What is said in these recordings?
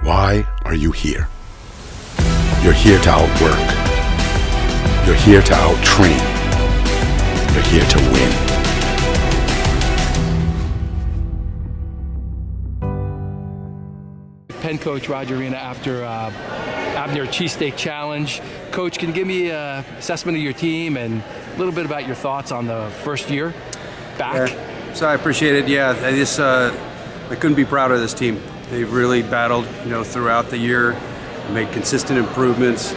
Why are you here? You're here to outwork. You're here to out-train. You're here to win. Penn coach Roger Reina after Abner Cheesesteak Challenge. Coach, can you give me an assessment of your team and a little bit about your thoughts on the first year back? Yeah. So I appreciate it. Yeah, I couldn't be prouder of this team. They've really battled, throughout the year, made consistent improvements,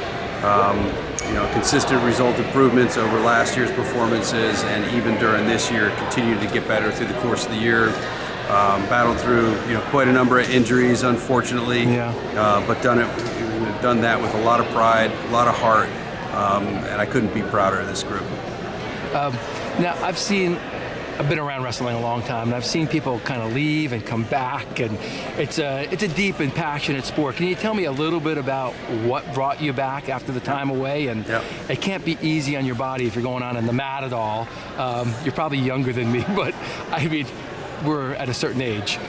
consistent result improvements over last year's performances, and even during this year, continued to get better through the course of the year. Battled through, quite a number of injuries, unfortunately, but done that with a lot of pride, a lot of heart, and I couldn't be prouder of this group. Now, I've been around wrestling a long time, and I've seen people kind of leave and come back, and it's a deep and passionate sport. Can you tell me a little bit about what brought you back after the time away? And it can't be easy on your body if you're going on in the mat at all. You're probably younger than me, but I mean, we're at a certain age.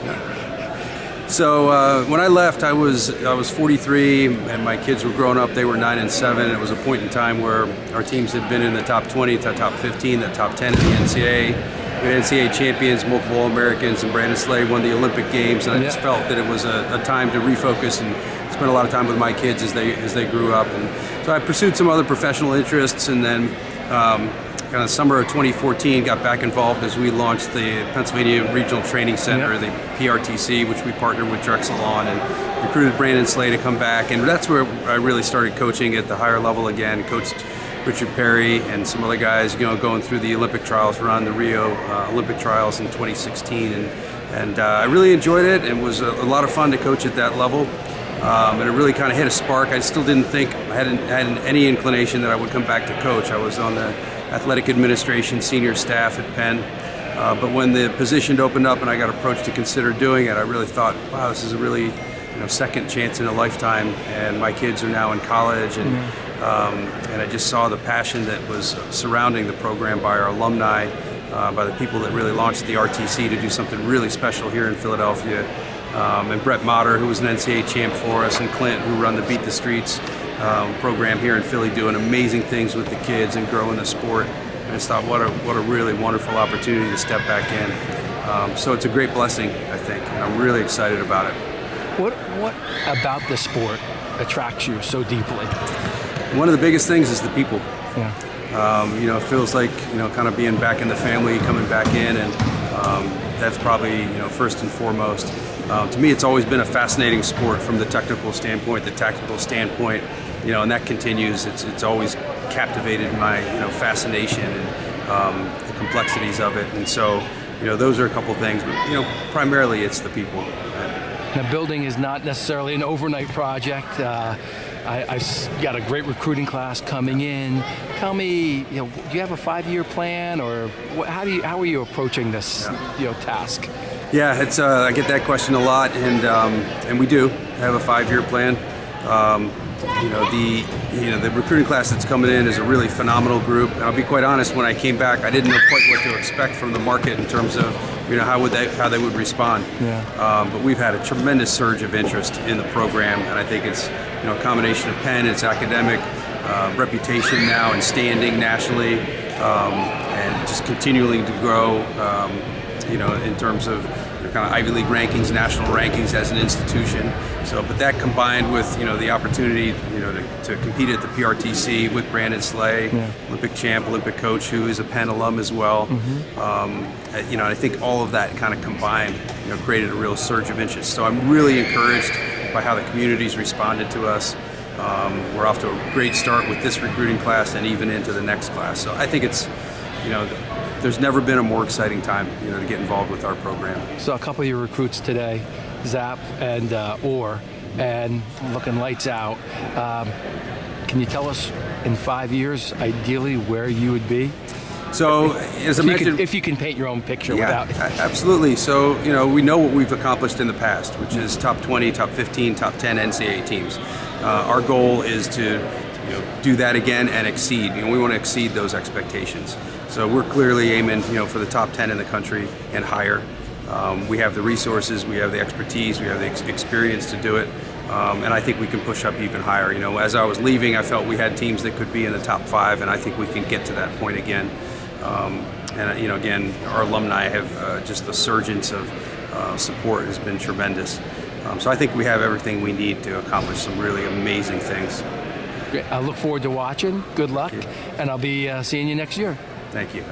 So when I left, I was 43, and my kids were growing up. They were 9 and 7. It was a point in time where our teams had been in the top 20, the top 15, the top 10 in the NCAA. We had NCAA champions, multiple All-Americans, and Brandon Slay won the Olympic Games. And I just felt that it was a time to refocus and spend a lot of time with my kids as they grew up. And so I pursued some other professional interests, and then kind of summer of 2014 got back involved as we launched the Pennsylvania Regional Training Center, the PRTC, which we partnered with Drexel on, and recruited Brandon Slay to come back. And that's where I really started coaching at the higher level again. Coached Richard Perry and some other guys, going through the Olympic trials, run the Rio Olympic trials in 2016, and I really enjoyed it, and it was a lot of fun to coach at that level. And it really kind of hit a spark. I still didn't think I had any inclination that I would come back to coach. I was on the athletic administration senior staff at Penn, but when the position opened up and I got approached to consider doing it, I really thought, wow, this is a really second chance in a lifetime. And my kids are now in college, and I just saw the passion that was surrounding the program by our alumni, by the people that really launched the RTC to do something really special here in Philadelphia. And Brett Motter, who was an NCAA champ for us, and Clint, who run the Beat the Streets program here in Philly, doing amazing things with the kids and growing the sport. I just thought, what a really wonderful opportunity to step back in. So it's a great blessing, I think, and I'm really excited about it. What about the sport attracts you so deeply? One of the biggest things is the people. Yeah. It feels like, kind of being back in the family, coming back in, and that's probably, first and foremost. To me, it's always been a fascinating sport from the technical standpoint, the tactical standpoint, and that continues. It's always captivated my, fascination and the complexities of it. And so, those are a couple things, but, primarily it's the people. Now, building is not necessarily an overnight project. I've got a great recruiting class coming in. Tell me, do you have a 5-year plan, or how are you approaching this, task? Yeah, I get that question a lot, and we do have a 5-year plan. The recruiting class that's coming in is a really phenomenal group. And I'll be quite honest, when I came back, I didn't know quite what to expect from the market in terms of how they would respond. Yeah. But we've had a tremendous surge of interest in the program, and I think it's a combination of Penn, its academic reputation now and standing nationally, and just continuing to grow. In terms of kind of Ivy League rankings, national rankings as an institution. So, but that combined with the opportunity to compete at the PRTC with Brandon Slay, Olympic champ, Olympic coach, who is a Penn alum as well. I think all of that kind of combined, created a real surge of interest. So I'm really encouraged by how the community's responded to us. We're off to a great start with this recruiting class and even into the next class. So I think it's, there's never been a more exciting time, to get involved with our program. So a couple of your recruits today, Zap and Orr, and looking lights out. Can you tell us in 5 years, ideally, where you would be? So, as I mentioned, if you can paint your own picture without. Absolutely. So, we know what we've accomplished in the past, which is top 20, top 15, top 10 NCAA teams. Our goal is to do that again and exceed. We want to exceed those expectations. So we're clearly aiming, for the top 10 in the country and higher. We have the resources, we have the expertise, we have the experience to do it. And I think we can push up even higher. You know, as I was leaving, I felt we had teams that could be in the top 5, and I think we can get to that point again. And you know, again, our alumni have just the surgence of support has been tremendous. So I think we have everything we need to accomplish some really amazing things. Great. I look forward to watching. Good luck, and I'll be seeing you next year. Thank you.